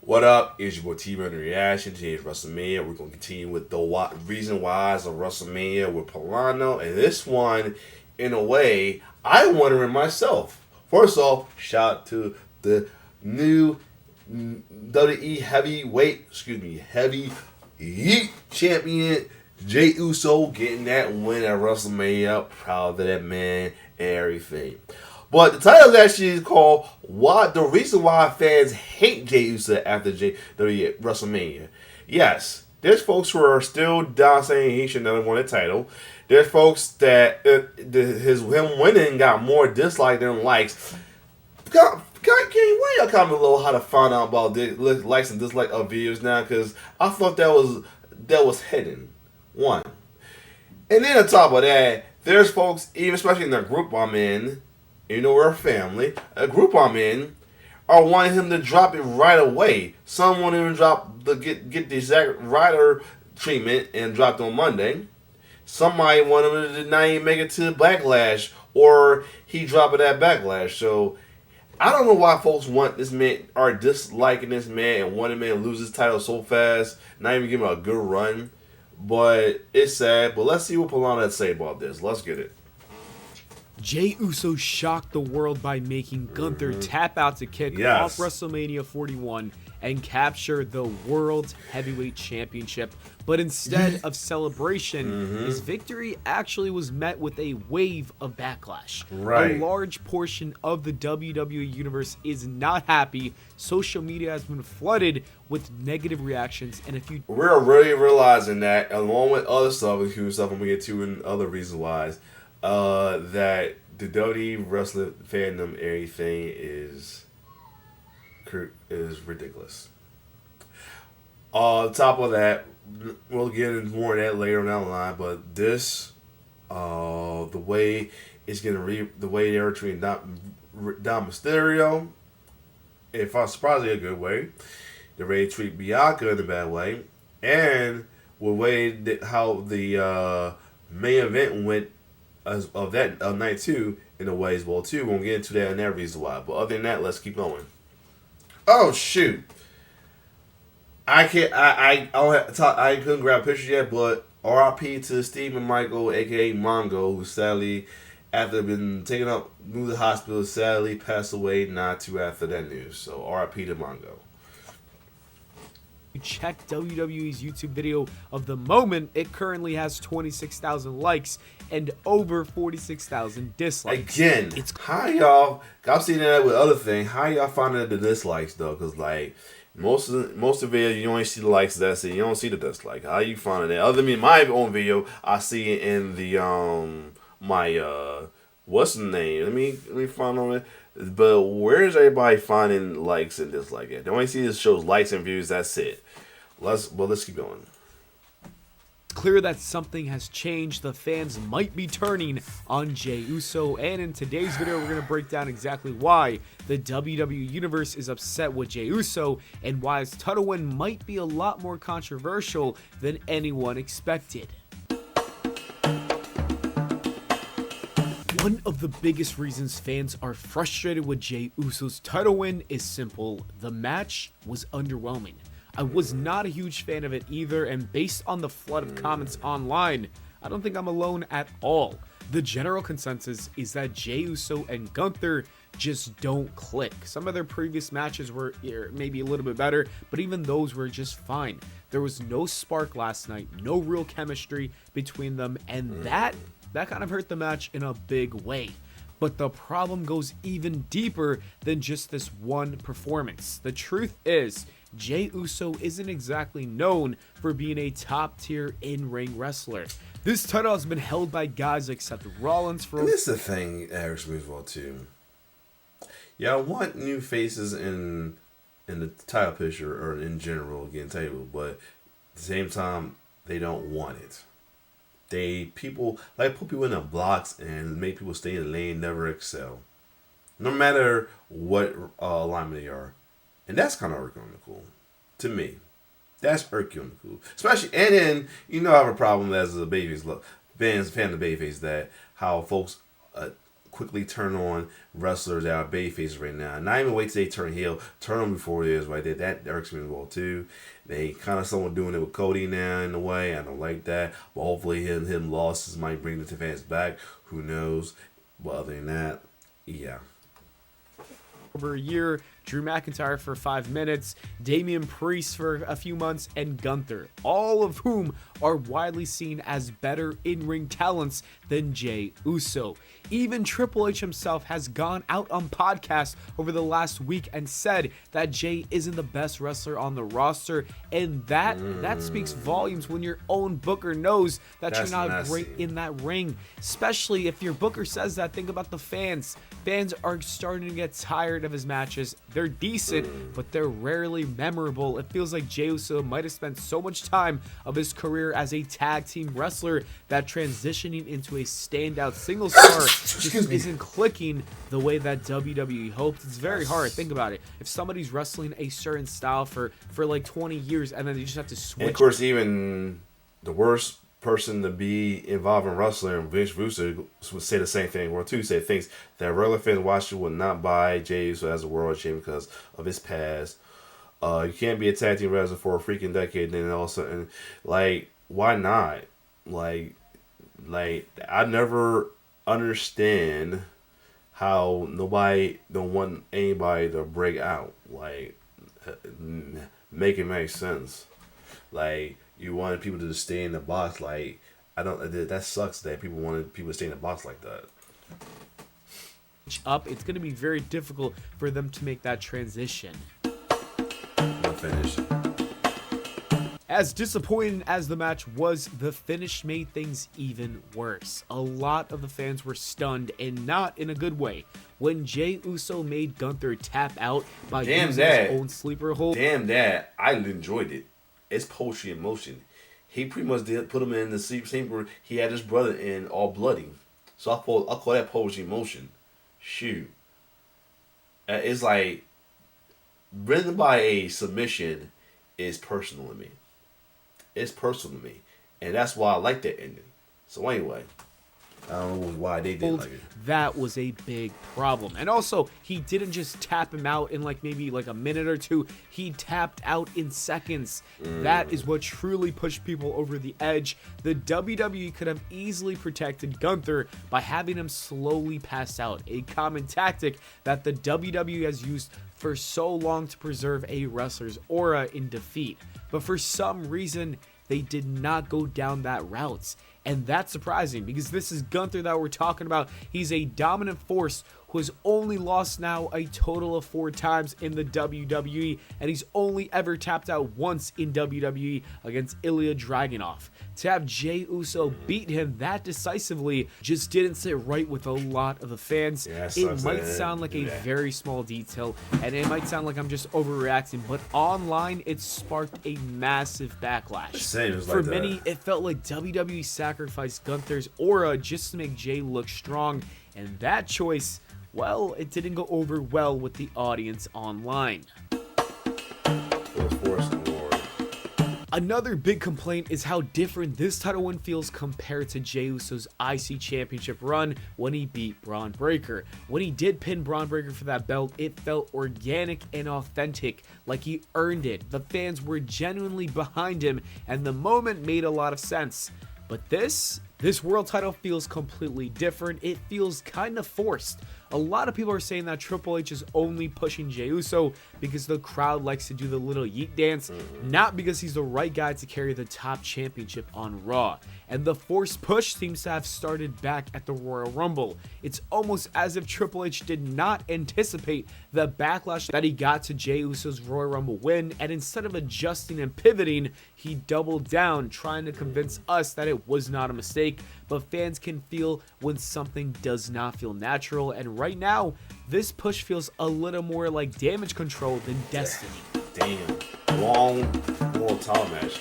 What up? It's your boy T-Man Reaction. Today's WrestleMania. We're going to continue with the reason whys of WrestleMania with Polano. And this one, in a way, I'm wondering myself. First off, shout out to the new WWE heavy heat champion, Jey Uso, getting that win at WrestleMania. Proud of that man and everything. But the title is actually called "The Reason Why Fans Hate Jey Uso After WrestleMania." Yes, there's folks who are still down saying he should never won a title. There's folks that him winning got more dislikes than likes. Can you comment below how to find out about the likes and dislikes of videos now? Because I thought that was hidden. One, and then on top of that, there's folks, even especially in the group I'm in. You know, we're a family. A group I'm in are wanting him to drop it right away. Some won't even get the exact rider treatment and dropped on Monday. Some might want him to not even make it to Backlash, or he drop it at Backlash. So I don't know why folks want this man, are disliking this man and want him to lose his title so fast, not even give him a good run. But it's sad. But let's see what Polana has to say about this. Let's get it. Jey Uso shocked the world by making Gunther tap out to kick off WrestleMania 41 and capture the World Heavyweight Championship. But instead of celebration, his victory actually was met with a wave of backlash. Right. A large portion of the WWE Universe is not happy. Social media has been flooded with negative reactions. And if you... We're really realizing that, along with other stuff, and we get to and other reasons why, that the WWE wrestling fandom, everything is ridiculous. On top of that, we'll get into more of that later down the line. But this, the way it's getting the way they're treating Dom Mysterio, if I'm surprisingly a good way, the way they treat Bianca in a bad way, and the way that how the main event went. Of that night too, in a way as well too. We'll get into that and that reason why. But other than that, let's keep going. Oh shoot! I can't. I don't have to talk, I couldn't grab pictures yet, but R.I.P. to Stephen Michael, aka Mongo, who sadly, after been taken up to the hospital, sadly passed away not too after that news. So R.I.P. to Mongo. Check WWE's YouTube video of the moment, it currently has 26,000 likes and over 46,000 dislikes. Again, it's how y'all. I've seen that with other things. How y'all finding the dislikes though? Because like most of the video, you only see the likes. That's it. You don't see the dislike. How you finding that? Other than my own video, I see it in the my what's the name? Let me find on it. But where's everybody finding likes and dislikes at? They only see this shows likes and views. That's it. Let's keep going. Clear that something has changed. The fans might be turning on Jey Uso, and in today's video we're going to break down exactly why the WWE Universe is upset with Jey Uso and why his title win might be a lot more controversial than anyone expected. One of the biggest reasons fans are frustrated with Jey Uso's title win is simple. The match was underwhelming. I was not a huge fan of it either, and based on the flood of comments online, I don't think I'm alone at all. The general consensus is that Jey Uso and Gunther just don't click. Some of their previous matches were maybe a little bit better, but even those were just fine. There was no spark last night, no real chemistry between them, and that kind of hurt the match in a big way. But the problem goes even deeper than just this one performance. The truth is, Jey Uso isn't exactly known for being a top-tier in-ring wrestler. This title has been held by guys like Seth Rollins for... And this is the thing, Alex well too. Yeah, I want new faces in the title picture or in general getting title, but at the same time, they don't want it. People put people in the blocks and make people stay in the lane, never excel. No matter what alignment they are. And that's kind of cool to me. That's cool. Especially, and then, I have a problem as a babyface fan of babyface that how folks quickly turn on wrestlers that are babyfaces right now. Not even wait till they turn heel. Turn them before it is right there. That irks me as well too. They kind of someone doing it with Cody now in a way. I don't like that. But hopefully him losses might bring the fans back. Who knows? But other than that, yeah. Over a year, Drew McIntyre for 5 minutes, Damian Priest for a few months, and Gunther, all of whom are widely seen as better in-ring talents than Jey Uso. Even Triple H himself has gone out on podcasts over the last week and said that Jey isn't the best wrestler on the roster, and that speaks volumes when your own booker knows that That's you're not messy. great in that ring. Especially if your booker says that. Think about the fans. Fans are starting to get tired of his matches. They're decent, but they're rarely memorable. It feels like Jey Uso might have spent so much time of his career as a tag team wrestler that transitioning into a standout single star just isn't clicking the way that WWE hoped. It's very hard. Think about it. If somebody's wrestling a certain style for like 20 years and then they just have to switch. And of course, even the worst person to be involved in wrestling, Vince Russo, would say the same thing. World 2 said things that regular fans watching would not buy Jey Uso as a world champion because of his past. You can't be a tag team wrestler for a freaking decade, and then all of a sudden, like, why not? Like I never understand how nobody don't want anybody to break out. Like, make it make sense. Like, you wanted people to just stay in the box. Like, I don't. That sucks that people wanted people to stay in the box like that. Up, it's going to be very difficult for them to make that transition. Finish. As disappointing as the match was, the finish made things even worse. A lot of the fans were stunned, and not in a good way, when Jey Uso made Gunther tap out by using his own sleeper hold. Damn that. I enjoyed it. It's poetry in motion. He pretty much did put him in the same where he had his brother in all bloody. So I call that poetry in motion. Shoot. It's like written by a submission is personal to me. It's personal to me. And that's why I like that ending. So anyway, I don't know why they didn't like it. That was a big problem. And also, he didn't just tap him out in maybe a minute or two. He tapped out in seconds. That is what truly pushed people over the edge. The WWE could have easily protected Gunther by having him slowly pass out, a common tactic that the WWE has used for so long to preserve a wrestler's aura in defeat. But for some reason, they did not go down that route. And that's surprising because this is Gunther that we're talking about. He's a dominant force who has only lost now a total of 4 times in the WWE, and he's only ever tapped out once in WWE against Ilya Dragunov. To have Jey Uso beat him that decisively just didn't sit right with a lot of the fans. Yeah, it might sound like a very small detail, and it might sound like I'm just overreacting, but online it sparked a massive backlash. For many, it felt like WWE sacrificed Gunther's aura just to make Jey look strong, and that choice, well, it didn't go over well with the audience online. Another big complaint is how different this title win feels compared to Jey Uso's IC Championship run when he beat Braun Breaker. When he did pin Braun Breaker for that belt, it felt organic and authentic, like he earned it. The fans were genuinely behind him, and the moment made a lot of sense. But this world title feels completely different. It feels kind of forced. A lot of people are saying that Triple H is only pushing Jey Uso because the crowd likes to do the little yeet dance, not because he's the right guy to carry the top championship on Raw. And the forced push seems to have started back at the Royal Rumble. It's almost as if Triple H did not anticipate the backlash that he got to Jey Uso's Royal Rumble win, and instead of adjusting and pivoting, he doubled down, trying to convince us that it was not a mistake. But fans can feel when something does not feel natural, and right now, this push feels a little more like damage control than destiny. Damn. Long world title match.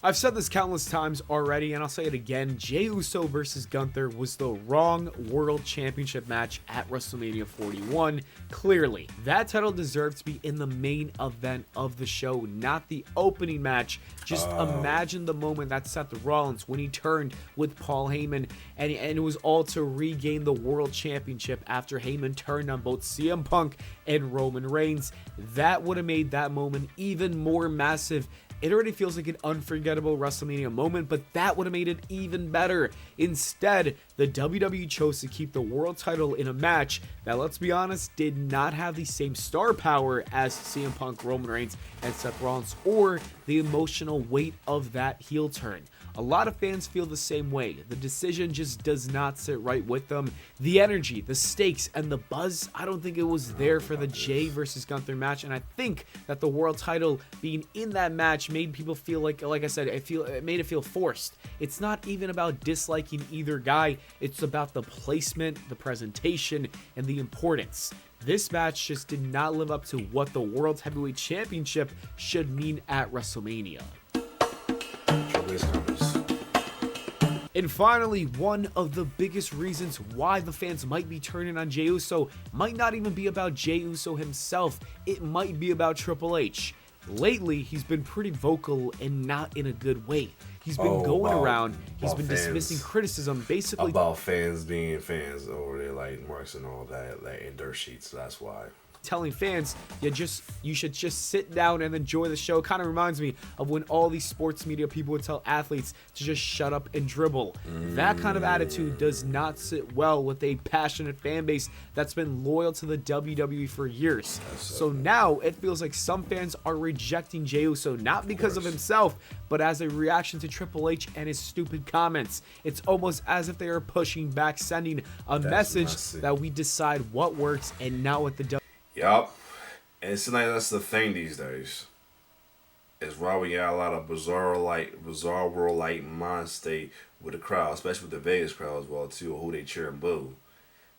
I've said this countless times already, and I'll say it again. Jey Uso versus Gunther was the wrong World Championship match at WrestleMania 41. Clearly, that title deserved to be in the main event of the show, not the opening match. Just imagine the moment that Seth Rollins, when he turned with Paul Heyman, and it was all to regain the World Championship after Heyman turned on both CM Punk and Roman Reigns. That would have made that moment even more massive. It already feels like an unforgettable WrestleMania moment, but that would have made it even better. Instead, the WWE chose to keep the world title in a match that, let's be honest, did not have the same star power as CM Punk, Roman Reigns, and Seth Rollins, or the emotional weight of that heel turn. A lot of fans feel the same way. The decision just does not sit right with them. The energy, the stakes, and the buzz, I don't think it was there for the Jey versus Gunther match, and I think that the world title being in that match made people feel like I said, it made it feel forced. It's not even about disliking either guy. It's about the placement, the presentation, and the importance. This match just did not live up to what the World Heavyweight Championship should mean at WrestleMania. And finally, one of the biggest reasons why the fans might be turning on Jey Uso might not even be about Jey Uso himself. It might be about Triple H. Lately, he's been pretty vocal and not in a good way. He's been he's been dismissing criticism, basically about fans being fans over there, like marks and all that, like in dirt sheets. That's why. Telling fans you should just sit down and enjoy the show. Kind of reminds me of when all these sports media people would tell athletes to just shut up and dribble. That kind of attitude does not sit well with a passionate fan base that's been loyal to the WWE for years. So now it feels like some fans are rejecting Jey Uso, not because of himself, but as a reaction to Triple H and his stupid comments. It's almost as if they are pushing back, sending a message that we decide what works and not what the Yup. And it's like that's the thing these days. Is why we got a lot of bizarre world like mind state with the crowd, especially with the Vegas crowd as well too, who they cheer and boo.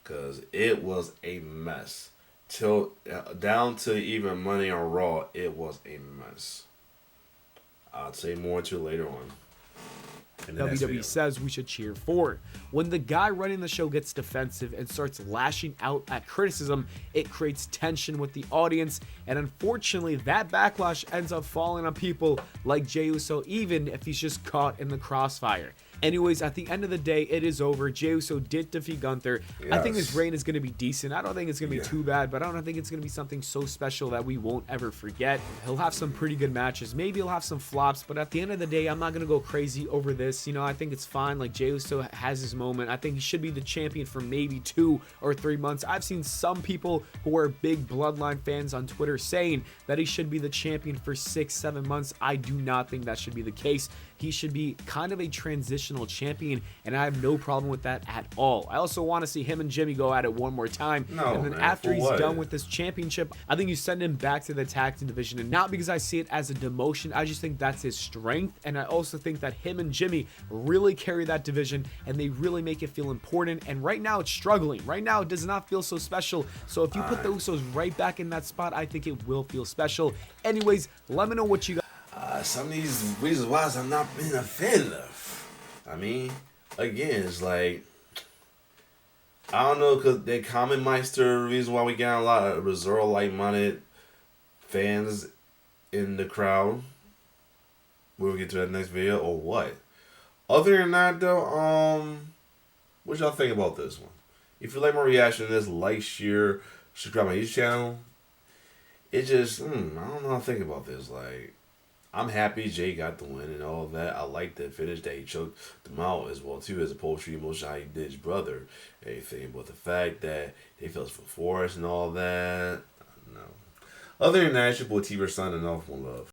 Cause it was a mess. Till down to even Money on Raw, it was a mess. I'll say more to later on. WWE says we should cheer for. When the guy running the show gets defensive and starts lashing out at criticism, it creates tension with the audience, and unfortunately that backlash ends up falling on people like Jey Uso, even if he's just caught in the crossfire. Anyways, at the end of the day, it is over. Jey Uso did defeat Gunther. Yes. I think his reign is going to be decent. I don't think it's going to be too bad, but I don't think it's going to be something so special that we won't ever forget. He'll have some pretty good matches. Maybe he'll have some flops, but at the end of the day, I'm not going to go crazy over this. You know, I think it's fine. Like, Jey Uso has his moment. I think he should be the champion for maybe 2 or 3 months. I've seen some people who are big Bloodline fans on Twitter saying that he should be the champion for 6-7 months. I do not think that should be the case. He should be kind of a transitional champion, and I have no problem with that at all. I also want to see him and Jimmy go at it one more time. And then after he's done with this championship, I think you send him back to the tag team division, and not because I see it as a demotion. I just think that's his strength, and I also think that him and Jimmy really carry that division, and they really make it feel important. And right now it's struggling. Right now it does not feel so special. So if you put the Usos right back in that spot, I think it will feel special. Anyways, let me know what you got. Some of these reasons why I'm not being a fan of. I mean, again, it's like, I don't know, because the Common Meister reason why we got a lot of reserve like-minded fans in the crowd. We'll get to that next video, or what? Other than that, though, what y'all think about this one? If you like my reaction to this, like, share, subscribe to my YouTube channel. It just, I don't know how to think about this, like, I'm happy Jey got the win and all that. I like the finish that he choked them out as well too, as opposed to emotion how he did his brother and everything. But the fact that they felt for Forrest and all that, no. Other than that, it's your boy T-Bird signing off. One love.